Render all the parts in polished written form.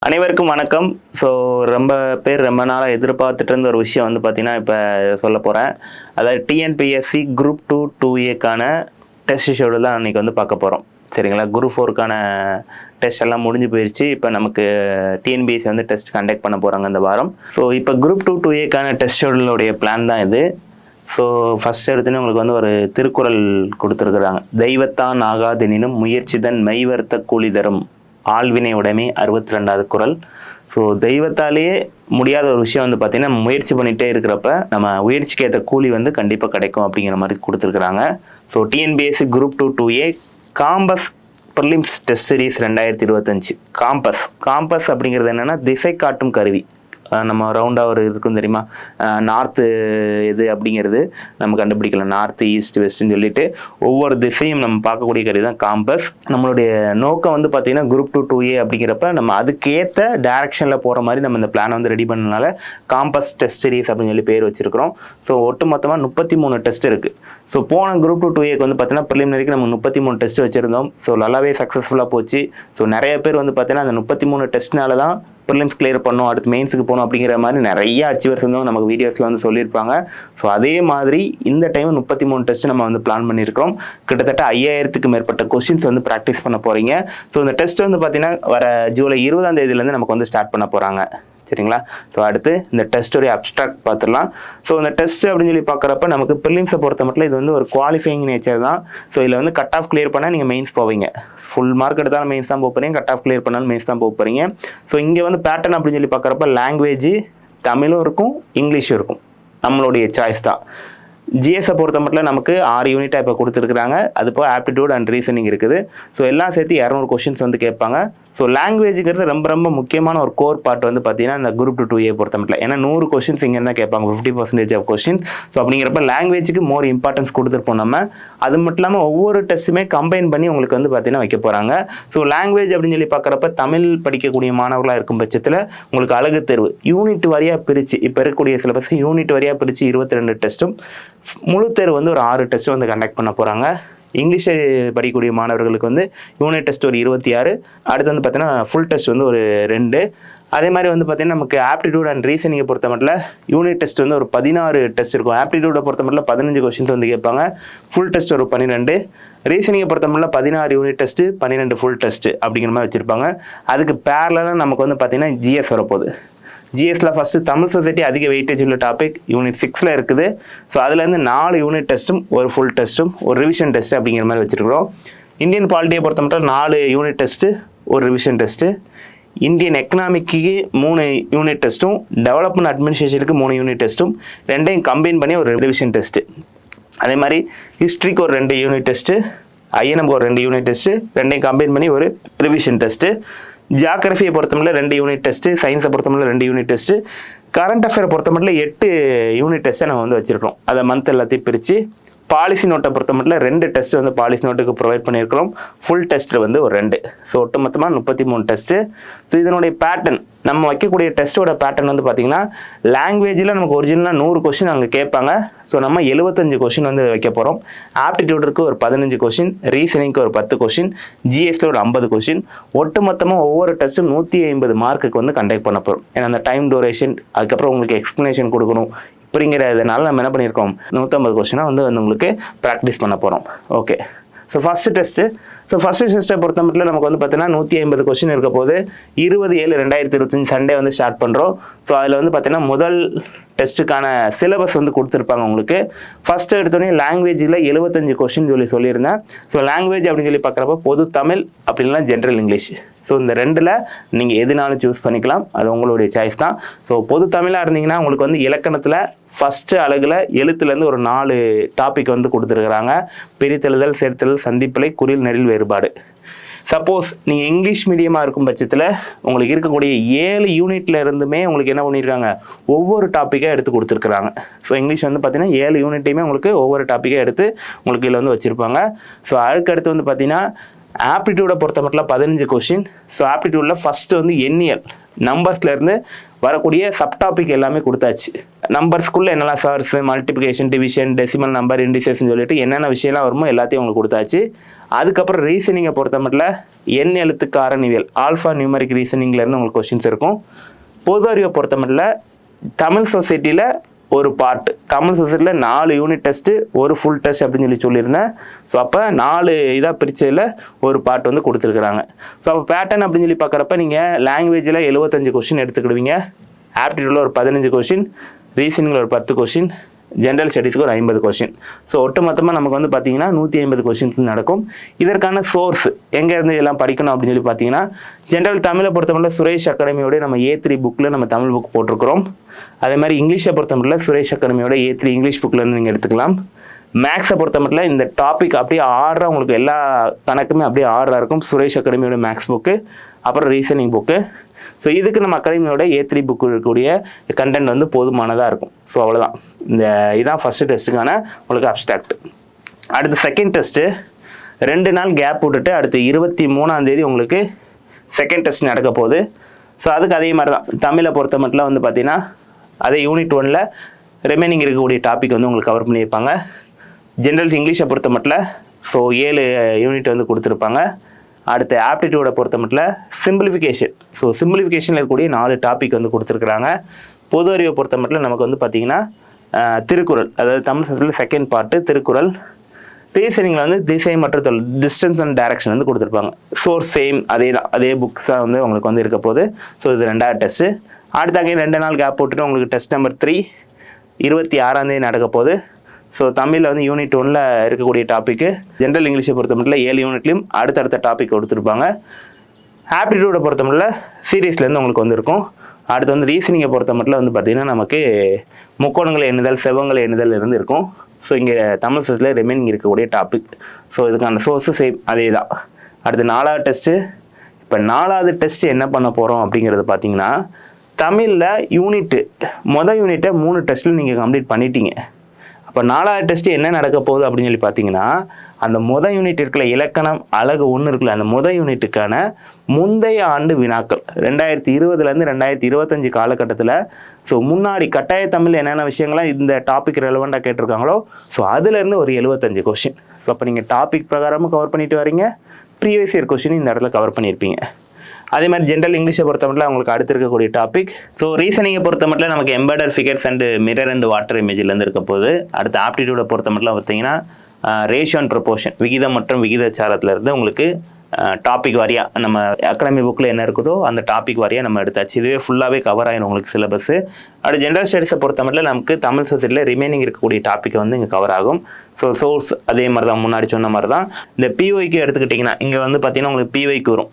அனைவருக்கும் வணக்கம். ஸோ ரொம்ப பேர் ரொம்ப நாளாக எதிர்பார்த்துட்டு இருந்த ஒரு விஷயம் வந்து பார்த்தீங்கன்னா, இப்போ சொல்ல போகிறேன். அதாவது டிஎன்பிஎஸ்சி குரூப் 2 2ஏக்கான டெஸ்ட் ஷெடியூல் தான் அன்றைக்கி வந்து பார்க்க போகிறோம். சரிங்களா? குரூப் 4க்கான டெஸ்ட் எல்லாம் முடிஞ்சு போயிடுச்சு. இப்போ நமக்கு டிஎன்பிஎஸ்சி வந்து டெஸ்ட் கண்டக்ட் பண்ண போகிறாங்க இந்த வாரம். ஸோ இப்போ குரூப் 2 2ஏக்கான டெஸ்ட் ஷெடியூலோடைய பிளான் தான் இது. ஸோ ஃபஸ்ட் எடுத்துன்னு உங்களுக்கு வந்து ஒரு திருக்குறள் கொடுத்துருக்குறாங்க. தெய்வத்தான் ஆகாதெனினும் முயற்சிதன் மெய்வர்த்த கூலி தரும் ஆழ்வினை உடைமை 62வது குறள். ஸோ தெய்வத்தாலேயே முடியாத ஒரு விஷயம் வந்து பார்த்தீங்கன்னா, முயற்சி பண்ணிகிட்டே இருக்கிறப்ப நம்ம முயற்சிக்கு ஏற்ற கூலி வந்து கண்டிப்பாக கிடைக்கும் அப்படிங்கிற மாதிரி கொடுத்துருக்குறாங்க. ஸோ டிஎன்பிஎஸ்சி குரூப் 2 2ஏ compass prelims test series 2025. Compass அப்படிங்கிறது என்னென்னா திசை காட்டும் கருவி. நம்ம ரவுண்டாக ஒரு இருக்கும் தெரியுமா, நார்த்து எது அப்படிங்கிறது நம்ம கண்டுபிடிக்கலாம். நார்த்து ஈஸ்ட் வெஸ்ட்னு சொல்லிட்டு ஒவ்வொரு திசையும் நம்ம பார்க்கக்கூடிய கருவி தான் காம்பஸ். நம்மளுடைய நோக்கம் வந்து பார்த்தீங்கன்னா குரூப் 2 2ஏ அப்படிங்கிறப்ப நம்ம அதுக்கேற்ற டைரக்ஷனில் போகிற மாதிரி நம்ம இந்த பிளானை வந்து ரெடி பண்ணனால காம்பஸ் டெஸ்ட் சீரிஸ் அப்படின்னு சொல்லி பேர் வச்சிருக்கிறோம். ஸோ ஒட்டு மொத்தமாக 33 டெஸ்ட் இருக்குது. ஸோ போன குரூப் 2 2ஏக்கு வந்து பார்த்தீங்கன்னா ப்ரிலிமினரிக்கு நம்ம 33 டெஸ்ட் வச்சுருந்தோம். ஸோ நல்லாவே சக்ஸஸ்ஃபுல்லாக போச்சு. ஸோ நிறைய பேர் வந்து பார்த்தீங்கன்னா அந்த 33 டெஸ்ட்னால தான் ப்ரிலிம்ஸ் கிளியர் பண்ணணும், அடுத்து மெயின்ஸுக்கு போகணும் அப்படிங்கிற மாதிரி நிறைய அச்சீவர்ஸ் வந்து நமக்கு வீடியோஸில் வந்து சொல்லியிருப்பாங்க. ஸோ அதே மாதிரி இந்த டைம் 33 டெஸ்ட் நம்ம வந்து பிளான் பண்ணியிருக்கிறோம். கிட்டத்தட்ட 5000க்கு மேற்பட்ட கொஸ்டின்ஸ் வந்து ப்ராக்டிஸ் பண்ண போகிறீங்க. ஸோ இந்த டெஸ்ட் வந்து பார்த்தீங்கன்னா வர ஜூலை 20ஆம் தேதியிலேருந்து நமக்கு வந்து ஸ்டார்ட் பண்ண போகிறாங்க. சரிங்களா? ஸோ அடுத்து இந்த டெஸ்ட்டோடைய அப்ஸ்ட்ராக்ட் பார்த்துடலாம். ஸோ இந்த டெஸ்ட் அப்படின்னு சொல்லி பார்க்குறப்ப நமக்கு ப்ரிலிம்ஸை பொறுத்த மட்டும் இது வந்து ஒரு குவாலிஃபைங் நேச்சர் தான். ஸோ இதில் வந்து கட் ஆஃப் கிளியர் பண்ணால் நீங்கள் மெயின்ஸ் போவீங்க. ஃபுல் மார்க் எடுத்தாலும் மெயின்ஸ் தான் போக போகிறீங்க, கட் ஆஃப் கிளியர் பண்ணாலும் மெயின்ஸ் தான் போக போகிறீங்க. ஸோ இங்கே வந்து பேட்டர்ன் அப்படின்னு சொல்லி பார்க்குறப்ப லாங்குவேஜ் தமிழும் இருக்கும், இங்கிலீஷும் இருக்கும். நம்மளுடைய சாய்ஸ் தான். ஜிஎஸை பொறுத்த மட்டும் நமக்கு 6 யூனிட்டாக இப்போ கொடுத்துருக்குறாங்க. அது போக ஆப்டிடியூட் அண்ட் ரீசனிங் இருக்குது. ஸோ எல்லாம் சேர்த்து 200 கொஸ்டின்ஸ் வந்து கேட்பாங்க. ஸோ லாங்குவேஜுங்கிறது ரொம்ப ரொம்ப முக்கியமான ஒரு கோர் பார்ட் வந்து பார்த்தீங்கன்னா இந்த குரூப் 2 2ஏ பொறுத்த மட்டும். ஏன்னா 100 கொஸ்டின்ஸ் இங்கே தான் கேட்பாங்க, 50% ஆஃப் கொஸ்டின்ஸ். ஸோ அப்படிங்கிறப்ப லாங்குவேஜுக்கு மோர் இம்பார்ட்டன்ஸ் கொடுத்துருப்போம் நம்ம. அது மட்டும் இல்லாமல் ஒவ்வொரு டெஸ்ட்டுமே கம்பைன் பண்ணி உங்களுக்கு வந்து பார்த்தீங்கன்னா வைக்க போகிறாங்க. ஸோ லாங்குவேஜ் அப்படின்னு சொல்லி பார்க்குறப்ப தமிழ் படிக்கக்கூடிய மாணவர்களாக இருக்கும் பட்சத்தில் உங்களுக்கு அழகு தேர்வு யூனிட் வாரியாக பிரித்து, இப்போ இருக்கக்கூடிய சிலபஸ் யூனிட் வாரியாக பிரித்து 22 டெஸ்ட்டும், முழு தேர்வு வந்து ஒரு 6 டெஸ்ட்டும் வந்து கண்டக்ட் பண்ண போகிறாங்க. இங்கிலீஷ் படிக்கக்கூடிய மாணவர்களுக்கு வந்து யூனிட் டெஸ்ட் ஒரு 26, அடுத்து வந்து பார்த்தீங்கன்னா ஃபுல் டெஸ்ட் வந்து ஒரு 2. அதே மாதிரி வந்து பார்த்தீங்கன்னா நமக்கு ஆப்டிடியூட் அண்ட் ரீசனிங்கை பொறுத்த மட்டும் யூனிட் டெஸ்ட் வந்து ஒரு 16 டெஸ்ட் இருக்கும். ஆப்டிடியூடை பொறுத்த மட்டும் 15 கொஸ்டின்ஸ் வந்து கேட்பாங்க. ஃபுல் டெஸ்ட் ஒரு 12. ரீசனிங்கை பொறுத்த மட்டும் 16 யூனிட் டெஸ்ட்டு, 12 ஃபுல் டெஸ்ட்டு அப்படிங்கிற மாதிரி வச்சுருப்பாங்க. அதுக்கு பேரலாக நமக்கு வந்து பார்த்தீங்கன்னா ஜிஎஸ் வரப்போகுது. ஜிஎஸ்ல ஃபஸ்ட்டு தமிழ் சொசைட்டி அதிக வெயிட்டேஜ் உள்ள டாபிக் யூனிட் 6ல் இருக்குது. ஸோ அதுலேருந்து 4 யூனிட் டெஸ்ட்டும், ஒரு ஃபுல் டெஸ்ட்டும், ஒரு ரிவிஷன் டெஸ்ட் அப்படிங்கிற மாதிரி வச்சுருக்கிறோம். இந்தியன் பாலிட்டியை பொறுத்த மட்டும் 4 யூனிட் டெஸ்ட்டு, ஒரு ரிவிஷன் டெஸ்ட்டு. இந்தியன் எக்கனாமிக்கு 3 யூனிட் டெஸ்ட்டும், டெவலப்மெண்ட் அட்மினிஸ்ட்ரேஷனுக்கு 3 யூனிட் டெஸ்ட்டும், ரெண்டையும் கம்பைன் பண்ணி ஒரு ரிவிஷன் டெஸ்ட்டு. அதே மாதிரி ஹிஸ்ட்ரிக்கு ஒரு 2 யூனிட் டெஸ்ட்டு, ஐஎன்எம்க்கு ஒரு 2 யூனிட் டெஸ்ட்டு, ரெண்டையும் கம்பைன் பண்ணி ஒரு ரிவிஷன் டெஸ்ட்டு. ஜியாகிரஃபியை பொறுத்தமட்டில் 2 யூனிட் டெஸ்ட்டு, சயின்ஸை பொறுத்தமட்டில் 2 யூனிட் டெஸ்ட்டு, கரண்ட் அஃபேரை பொறுத்தமட்டில் 8 யூனிட் டெஸ்ட்டை நம்ம வந்து வச்சுருக்கோம். அதை மந்த் எல்லாத்தையும் பிரித்து. பாலிசி நோட்டை பொறுத்த மட்டும் 2 டெஸ்ட் வந்து பாலிசி நோட்டுக்கு ப்ரொவைட் பண்ணியிருக்கிறோம். ஃபுல் டெஸ்ட்டில் வந்து ஒரு 2. ஸோ ஒட்டு மொத்தமாக 33 டெஸ்ட்டு. ஸோ இதனுடைய பேட்டர்ன், நம்ம வைக்கக்கூடிய டெஸ்ட்டோட பேட்டர்ன் வந்து பார்த்திங்கன்னா, லாங்குவேஜில் நமக்கு ஒரிஜினலாக 100 கொஸ்டின் அங்கே கேட்பாங்க. ஸோ நம்ம 75 கொஸ்டின் வந்து வைக்க போகிறோம். ஆப்டிடியூடுக்கு ஒரு 15 கொஸ்டின், ரீசனிங்க்கு ஒரு 10 கொஸ்டின், ஜிஎஸ்ல ஒரு 50 கொஸ்டின். ஒட்டு மொத்தமாக ஒவ்வொரு டெஸ்ட்டும் 150 மார்க்குக்கு வந்து கண்டக்ட் பண்ண போகிறோம். ஏன்னா அந்த டைம் டூரேஷன், அதுக்கப்புறம் உங்களுக்கு எக்ஸ்ப்ளனேஷன் கொடுக்கணும் அப்படிங்கிறதுனால நம்ம என்ன பண்ணியிருக்கோம், 150 கொஸ்டினாக வந்து உங்களுக்கு ப்ராக்டிஸ் பண்ண போகிறோம். ஓகே. ஸோ ஃபஸ்ட்டு டெஸ்ட்டை பொறுத்த மட்டும் நமக்கு வந்து பார்த்தீங்கன்னா 150 கொஸ்டின் இருக்க போது 20/7/2025 சண்டே வந்து ஸ்டார்ட் பண்ணுறோம். ஸோ அதில் வந்து பார்த்தீங்கன்னா முதல் டெஸ்ட்டுக்கான சிலபஸ் வந்து கொடுத்துருப்பாங்க உங்களுக்கு. ஃபஸ்ட்டு எடுத்தோடனே லாங்குவேஜில் 75 கொஸ்டின் சொல்லியிருந்தேன். ஸோ லாங்குவேஜ் அப்படின்னு சொல்லி பார்க்குறப்ப பொது தமிழ் அப்படின்னா ஜென்ரல் இங்கிலீஷ். ஸோ இந்த 2ல் நீங்கள் எதுனாலும் சூஸ் பண்ணிக்கலாம், அது உங்களுடைய சாய்ஸ் தான். ஸோ பொது தமிழாக இருந்தீங்கன்னா உங்களுக்கு வந்து இலக்கணத்தில் ஃபஸ்ட்டு அழகில் எழுத்துலேருந்து ஒரு 4 டாபிக் வந்து கொடுத்துருக்குறாங்க. பிரித்தெழுதல், சேர்த்தெழுதல், சந்திப்பிழை, குறில் நெடில் வேறுபாடு. சப்போஸ் நீங்கள் இங்கிலீஷ் மீடியமாக இருக்கும் பட்சத்தில் உங்களுக்கு இருக்கக்கூடிய 7 யூனிட்ல இருந்துமே உங்களுக்கு என்ன பண்ணியிருக்காங்க, ஒவ்வொரு டாப்பிக்காக எடுத்து கொடுத்துருக்குறாங்க. ஸோ இங்கிலீஷ் வந்து பார்த்தீங்கன்னா 7 யூனிட்டையுமே உங்களுக்கு ஒவ்வொரு டாப்பிக்காக எடுத்து உங்களுக்கு இதில் வந்து வச்சுருப்பாங்க. ஸோ அதுக்கடுத்து வந்து பார்த்தீங்கன்னா ஆப்டிடியூடை பொறுத்த மட்டும் 15 கொஸ்டின். ஸோ ஆப்டிடியூடில் ஃபஸ்ட்டு வந்து எண்ணியல், நம்பர்ஸ்லேருந்து வரக்கூடிய சப்டாபிக் எல்லாமே கொடுத்தாச்சு. நம்பர்ஸ்குள்ளே என்னெல்லாம் சார்ஸ், மல்டிப்ளிகேஷன், டிவிஷன், டெசிமல் நம்பர், இண்டிசஸ்ன்னு சொல்லிட்டு என்னென்ன விஷயம்லாம் வருமோ எல்லாத்தையும் உங்களுக்கு கொடுத்தாச்சு. அதுக்கப்புறம் ரீசனிங்கை பொறுத்த மட்டும் எண் எழுத்து காரணிவியல் ஆல்ஃபா நியூமரிக் ரீசனிங்லேருந்து உங்களுக்கு கொஸ்டின்ஸ் இருக்கும். பொது அறிவை பொறுத்த மட்டும் தமிழ் சொசைட்டியில் ஒரு பார்ட், தமிழ் சொசைட்டியில் 4 யூனிட் டெஸ்ட்டு ஒரு ஃபுல் டெஸ்ட் அப்படின்னு சொல்லியிருந்தேன். ஸோ அப்போ 4 இதாக பிரிச்சதில் ஒரு பார்ட் வந்து கொடுத்துருக்குறாங்க. ஸோ அப்போ பேட்டர்ன் அப்படின்னு சொல்லி பார்க்குறப்ப நீங்கள் லாங்குவேஜில் 75 கொஸ்டின் எடுத்துக்கிடுவீங்க, ஆப்டிடியூடில் ஒரு 15 கொஸ்டின், ரீசனிங்கில் ஒரு 10 கொஸ்டின், ஜென்ரல் ஸ்டடீஸ்க்கு ஒரு 50 கொஸ்டின். ஸோ ஒட்டு மொத்தமாக நமக்கு வந்து பார்த்தீங்கன்னா 150 கொஸ்டின்ஸ் நடக்கும். இதற்கான சோர்ஸ் எங்கேருந்து எல்லாம் படிக்கணும் அப்படின்னு சொல்லி பார்த்தீங்கன்னா, ஜென்ரல் தமிழை பொறுத்தமட்டில் சுரேஷ் அகாடமியோட நம்ம A3 புக்கில் நம்ம தமிழ் புக் போட்டிருக்கிறோம். அதே மாதிரி இங்கிலீஷை பொறுத்தமட்டில் சுரேஷ் அகாடமியோட A3 இங்கிலீஷ் புக்கிலேருந்து நீங்கள் எடுத்துக்கலாம். மேக்ஸை பொறுத்த மட்டும் இந்த டாபிக் அப்படியே ஆர்டராக உங்களுக்கு எல்லா கணக்குமே அப்படியே ஆர்டராக இருக்கும். சுரேஷ் அகாடமியோட மேக்ஸ் புக்கு, அப்புறம் ரீசனிங் புக்கு. ஸோ இதுக்கு நம்ம அகாடமியோட A3 புக்கு இருக்கக்கூடிய கண்டென்ட் வந்து போதுமானதாக இருக்கும். ஸோ அவ்வளோதான், இதான் ஃபஸ்ட்டு டெஸ்ட்டுக்கான உங்களுக்கு அப்ஸ்ட்ராக்ட். அடுத்து செகண்ட் டெஸ்ட்டு 2 நாள் கேப் விட்டுட்டு அடுத்து 23ஆம் தேதி உங்களுக்கு செகண்ட் டெஸ்ட் நடக்க போகுது. ஸோ அதுக்கு அதே மாதிரி தான் தமிழை பொறுத்த மட்டும் வந்து பார்த்தீங்கன்னா அதே யூனிட் 1ல் ரிமைனிங் இருக்கக்கூடிய டாபிக் வந்து உங்களுக்கு கவர் பண்ணியிருப்பாங்க. ஜென்ரல் இங்கிலீஷை பொறுத்த மட்டும் ஸோ 7 யூனிட் வந்து கொடுத்துருப்பாங்க. அடுத்து ஆப்டிடியூடை பொறுத்த மட்டும் சிம்பிளிஃபிகேஷன், ஸோ சிம்பிளிஃபிகேஷனில் இருக்கக்கூடிய 4 டாபிக் வந்து கொடுத்துருக்குறாங்க. பொது அறிவை பொறுத்த மட்டும் நமக்கு வந்து பார்த்திங்கன்னா திருக்குறள், அதாவது தமிழ் சப்ஜெக்டில் செகண்ட் பார்ட்டு திருக்குறள். ரீசனிங்கில் வந்து திசை மற்றும் டிஸ்டன்ஸ் அண்ட் டைரக்ஷன் வந்து கொடுத்துருப்பாங்க. சோர்ஸ் சேம் அதே தான், அதே புக்ஸாக வந்து உங்களுக்கு வந்து இருக்க போகுது. ஸோ இது 2வது டெஸ்ட்டு. அடுத்தாங்க 2 நாள் கேப் போட்டுட்டு உங்களுக்கு டெஸ்ட் நம்பர் 3 26ஆம் தேதி நடக்க போகுது. ஸோ தமிழில் வந்து யூனிட் 1ல் இருக்கக்கூடிய டாப்பிக்கு, ஜென்ரல் இங்கிலீஷை பொறுத்த மட்டும் 7 யூனிட்லையும் அடுத்தடுத்த டாபிக் கொடுத்துருப்பாங்க. ஆப்டிடியூடை பொறுத்த மட்டும் சீரீஸ்லேருந்து உங்களுக்கு வந்துருக்கும். அடுத்து வந்து ரீசனிங்கை பொறுத்த மட்டும் வந்து பார்த்திங்கன்னா நமக்கு முக்கோணங்களை எண்ணுதல், செவ்வங்களை எண்ணுதல் இருந்து இருக்கும். ஸோ இங்கே தமிழ் சப்ஜெக்டில் ரிமைனிங் இருக்கக்கூடிய டாபிக். ஸோ இதுக்கான சோர்ஸு சேம் அதே தான். அடுத்து 4வது டெஸ்ட்டு. இப்போ 4வது டெஸ்ட்டு என்ன பண்ண போகிறோம் அப்படிங்கிறது பார்த்தீங்கன்னா, தமிழில் மொதல் யூனிட்டை 3 டெஸ்ட்டில் நீங்கள் கம்ப்ளீட் பண்ணிட்டீங்க. அப்போ 4வது டெஸ்ட்டு என்ன நடக்க போகுது அப்படின்னு சொல்லி பார்த்தீங்கன்னா, அந்த மொதல் யூனிட் இருக்கல இலக்கணம் அழகு 1 இருக்குல்ல, அந்த மொதல் யூனிட்டுக்கான முந்தைய ஆண்டு வினாக்கள் 2020லேருந்து 2025 காலகட்டத்தில், ஸோ முன்னாடி கட்டாய தமிழ் என்னென்ன விஷயங்கள்லாம் இந்த டாபிக் ரெலவெண்ட்டாக கேட்டிருக்காங்களோ, ஸோ அதுலேருந்து ஒரு 75 கொஸ்டின். ஸோ அப்போ நீங்கள் டாபிக் பிரகாரமும் கவர் பண்ணிட்டு வரீங்க, ப்ரீவியஸ் இயர் கொஸ்டின் இந்த இடத்துல கவர் பண்ணியிருப்பீங்க. அதே மாதிரி ஜென்ரல் இங்கிலீஷை பொறுத்த மட்டும் உங்களுக்கு அடுத்து இருக்கக்கூடிய டாபிக். ஸோ ரீசனிங்கை பொறுத்த மட்டும் நமக்கு embedded figures and mirror and water இமேஜ்லேருந்து இருக்க போகுது. அடுத்து ஆப்டிடியூடை பொறுத்த மட்டும் பார்த்தீங்கன்னா ரேஷியோ அண்ட் ப்ரொபோர்ஷன், விகிதம் மற்றும் விகிதாச்சாரத்துலேருந்து உங்களுக்கு டாபிக் வாரியாக நம்ம அகாடமி புக்கில் என்ன இருக்குதோ அந்த டாபிக் வாரியாக நம்ம எடுத்தாச்சு. இதுவே ஃபுல்லாகவே கவர் ஆகிடும் உங்களுக்கு சிலபஸ். அடுத்து ஜென்ரல் ஸ்டடீஸை பொறுத்த மட்டும் நமக்கு தமிழ் சொசைட்டியில் ரிமைனிங் இருக்கக்கூடிய டாபிக் வந்து இங்கே கவர் ஆகும். ஸோ சோர்ஸ் அதே மாதிரி தான், முன்னாடி சொன்ன மாதிரி தான். இந்த பிஒய்க்கு எடுத்துக்கிட்டிங்கன்னா இங்கே வந்து பார்த்தீங்கன்னா உங்களுக்கு பிஒய்க்கு வரும்.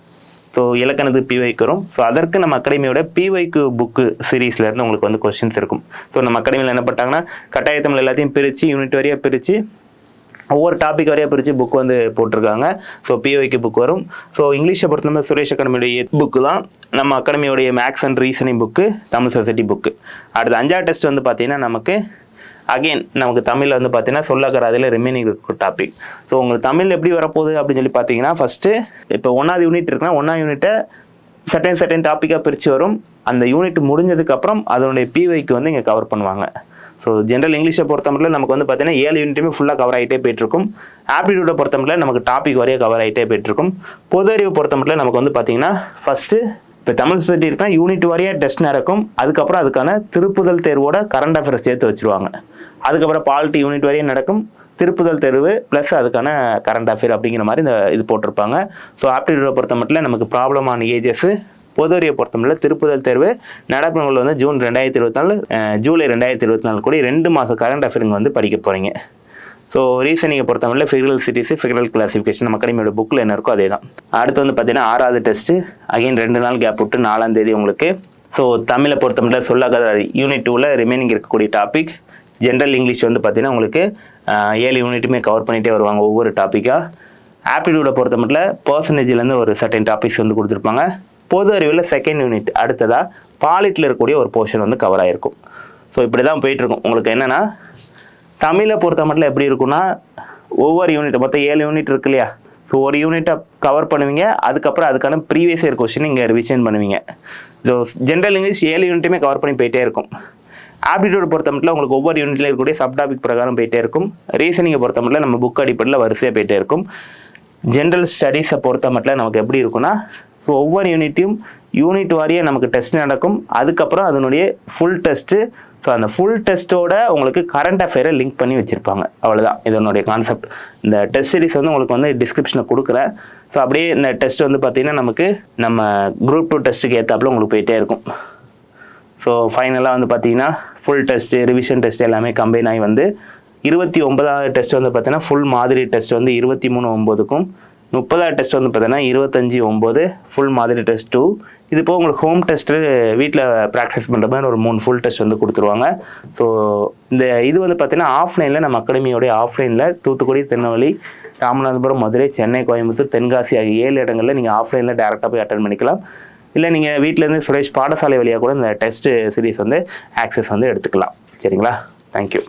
ஸோ இலக்கணத்துக்கு பிஒய்க்கு வரும். ஸோ அதற்கு நம்ம அகாடமியோட பிஒய்க்கு புக்கு சீரீஸ்லேருந்து உங்களுக்கு வந்து கொஸ்டின்ஸ் இருக்கும். ஸோ நம்ம அகாடமியில் என்ன பண்ணிட்டாங்கன்னா கட்டாய தமிழ் எல்லாத்தையும் பிரித்து யூனிட் வரையாக பிரித்து ஒவ்வொரு டாபிக் வரையாக பிரித்து புக் வந்து போட்டிருக்காங்க. ஸோ பிஒய்க்கு புக் வரும். ஸோ இங்கிலீஷை பொறுத்தவரை சுரேஷ் அகாடமியோடைய புக்கு தான் நம்ம அகாடமியோடைய maths and reasoning book, Tamil society book. அடுத்து 5வது டெஸ்ட் வந்து பார்த்தீங்கன்னா நமக்கு அகெயின் நமக்கு தமிழில் வந்து பார்த்தீங்கன்னா சொல்லக்கிற அதில் ரிமைனிங் இருக்க டாபிக். ஸோ உங்களுக்கு தமிழ் எப்படி வரப்போகுது அப்படின்னு சொல்லி பார்த்தீங்கன்னா, ஃபஸ்ட்டு இப்போ 1வது யூனிட் இருக்குன்னா 1ஆம் யூனிட்டை செகண்ட் டாப்பிக்காக பிரித்து வரும். அந்த யூனிட் முடிஞ்சதுக்கப்புறம் அதனுடைய பிஒய்க்கு வந்து இங்கே கவர் பண்ணுவாங்க. ஸோ ஜென்ரல் இங்கிலீஷை பொறுத்த மட்டும் நமக்கு வந்து பார்த்தீங்கன்னா 7 யூனிட்டுமே ஃபுல்லாக கவர் ஆகிட்டே போயிட்டுருக்கும். ஆப்டிடியூடை பொறுத்த மட்டும் நமக்கு டாபிக் வரையாக கவர் ஆகிட்டே போயிட்டுருக்கும். பொது அறிவை பொறுத்த மட்டும் நமக்கு வந்து பார்த்தீங்கன்னா ஃபஸ்ட்டு இப்போ தமிழ் சொசைட்டி இருக்குன்னா யூனிட் வாரியாக டெஸ்ட் நடக்கும். அதுக்கப்புறம் அதுக்கான திருப்புதல் தேர்வோட கரண்ட் அஃபேர்ஸ் சேர்த்து வச்சுருவாங்க. அதுக்கப்புறம் பாலிட்டி யூனிட் வரையும் நடக்கும், திருப்புதல் தேர்வு ப்ளஸ் அதுக்கான கரண்ட் அஃபேர் அப்படிங்கிற மாதிரி இது போட்டிருப்பாங்க. ஸோ ஆப்டிடியூடை பொறுத்த மட்டும் நமக்கு ப்ராப்ளம் ஆன் ஏஜஸ், பொது அறிவை பொறுத்த மட்டும் திருப்புதல் தேர்வு நடப்புகள் வந்து ஜூன் 2024 ஜூலை 2024 கூட 2 மாத கரண்ட் அஃபேருங்க வந்து படிக்க போகிறீங்க. ஸோ ரீசனிங்கை பொறுத்தவரை ஃபிகரல் சிட்டிஸ், ஃபிகரல் கிளாசிஃபிகேஷன் நம்ம அகாடமியோட புக்கில் என்ன இருக்கோ அதே தான். அடுத்து வந்து பார்த்தீங்கன்னா 6வது டெஸ்ட்டு அகைன் 2 நாள் கேப் விட்டு 4ஆம் தேதி உங்களுக்கு. ஸோ தமிழை பொறுத்தவரை சொல்லாத யூனிட் 2ல் ரிமைனிங் இருக்கக்கூடிய டாபிக். ஜென்ரல் இங்கிலீஷ் வந்து பார்த்தீங்கன்னா உங்களுக்கு 7 யூனிட்டுமே கவர் பண்ணிகிட்டே வருவாங்க ஒவ்வொரு டாப்பிக்காக. ஆப்டிடியூடை பொறுத்த மட்டும் பர்சன்டேஜ்லேருந்து ஒரு சர்டன் டாபிக்ஸ் வந்து கொடுத்துருப்பாங்க. பொது அறிவில் செகண்ட் யூனிட் அடுத்ததாக பாலிட்டில் இருக்கக்கூடிய ஒரு போர்ஷன் வந்து கவர் ஆகிருக்கும். ஸோ இப்படி தான் போயிட்டுருக்கும். உங்களுக்கு என்னென்னா தமிழை பொறுத்த மட்டும் எப்படி இருக்குன்னா, ஒவ்வொரு யூனிட் மொத்தம் 7 யூனிட் இருக்கு இல்லையா, ஸோ ஒரு யூனிட்டை கவர் பண்ணுவீங்க, அதுக்கப்புறம் அதுக்கான ப்ரீவியஸ் இயர் கொஸ்டின் இங்கே ரிவிஷன் பண்ணுவீங்க. ஸோ ஜென்ரல் இங்கிலீஷ் 7 யூனிட்டுமே கவர் பண்ணி போயிட்டே இருக்கும். ஆப்டிடியூட் பொறுத்த மட்டும் உங்களுக்கு ஒவ்வொரு யூனிட்ல இருக்கக்கூடிய சப்டாபிக் பிரகாரம் போயிட்டே இருக்கும். ரீசனிங்கை பொறுத்த மட்டும் நம்ம புக் அடிப்படையில் வரிசையாக போயிட்டே இருக்கும். ஜென்ரல் ஸ்டடீஸை பொறுத்த மட்டும் நமக்கு எப்படி இருக்குன்னா, ஸோ ஒவ்வொரு யூனிட்டையும் யூனிட் வாரியாக நமக்கு டெஸ்ட் நடக்கும். அதுக்கப்புறம் அதனுடைய ஃபுல் டெஸ்ட்டு. ஸோ அந்த ஃபுல் டெஸ்ட்டோட உங்களுக்கு கரண்ட் அஃபேரை லிங்க் பண்ணி வச்சுருப்பாங்க. அவ்வளோதான் இதனுடைய கான்செப்ட். இந்த டெஸ்ட் சீரிஸ் வந்து உங்களுக்கு வந்து டிஸ்கிரிப்ஷனில் கொடுக்குறேன். ஸோ அப்படியே இந்த டெஸ்ட் வந்து பார்த்தீங்கன்னா நமக்கு நம்ம குரூப் 2 டெஸ்ட்டுக்கு ஏற்றாப்புல உங்களுக்கு போயிட்டே இருக்கும். ஸோ ஃபைனலாக வந்து பார்த்தீங்கன்னா ஃபுல் டெஸ்ட்டு, ரிவிஷன் டெஸ்ட் எல்லாமே கம்பைன் ஆகி வந்து 29வது டெஸ்ட் வந்து பார்த்தீங்கன்னா ஃபுல் மாதிரி டெஸ்ட் வந்து 23/9க்கும், 30வது டெஸ்ட் வந்து பார்த்தீங்கன்னா 25/9 ஃபுல் மாதிரி டெஸ்ட் 2. இது போக உங்களுக்கு ஹோம் டெஸ்ட்டு வீட்டில் ப்ராக்டிஸ் பண்ணுற மாதிரி ஒரு 3 ஃபுல் டெஸ்ட் வந்து கொடுத்துருவாங்க. ஸோ இந்த இது வந்து பார்த்தீங்கன்னா ஆஃப்லைனில் நம்ம அகாடமியோடைய ஆஃப்லைனில் தூத்துக்குடி, திருநெல்வேலி, ராமநாதபுரம், மதுரை, சென்னை, கோயம்புத்தூர், தென்காசி ஆகிய 7 இடங்களில் நீங்கள் ஆஃப்லைனில் டேரெக்டாக போய் அட்டன் பண்ணிக்கலாம். இல்லை நீங்கள் வீட்டிலேருந்து சுரேஷ் பாடசாலை வழியாக கூட இந்த டெஸ்ட் சீரிஸ் வந்து ஆக்சஸ் வந்து எடுத்துக்கலாம். சரிங்களா? தேங்க்யூ.